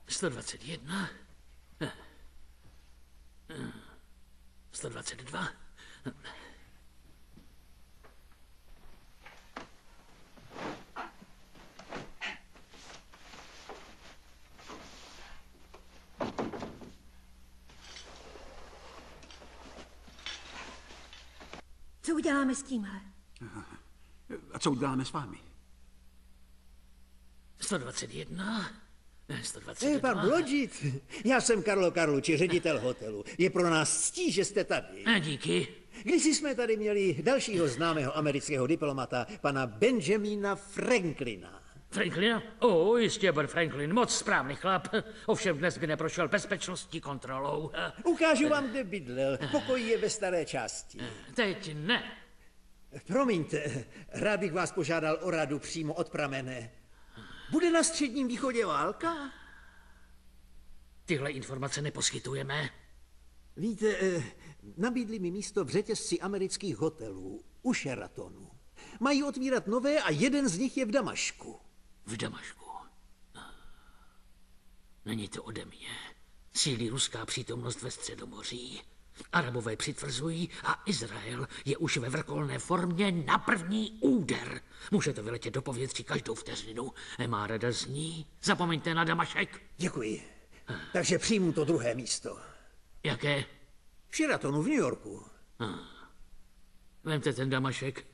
121. 122. Co uděláme s tímhle? A co uděláme s vámi? 121. 122. Pan Blodžit, já jsem Karlo Karluči, ředitel hotelu. Je pro nás ctí, že jste tady. Díky. Když jsme tady měli dalšího známého amerického diplomata, pana Benjamina Franklina. Franklina? Jistě, Ben Franklin, moc správný chlap. Ovšem dnes by neprošel bezpečnostní kontrolou. Ukážu vám, kde bydlel. Pokoj je ve staré části. Teď ne. Promiňte, rád bych vás požádal o radu přímo od pramene. Bude na Středním východě válka? Tyhle informace neposkytujeme. Víte, nabídli mi místo v řetězci amerických hotelů u Sheratonu. Mají otvírat nové a jeden z nich je v Damašku. V Damašku. Není to ode mě. Sílí ruská přítomnost ve Středomoří. Arabové přitvrzují a Izrael je už ve vrcholné formě na první úder. Může to vyletět do povětří každou vteřinu. Má rada zní. Zapomeňte na Damašek. Děkuji. Takže přijmu to druhé místo. Jaké? V Sheratonu v New Yorku. Vemte ten Damašek.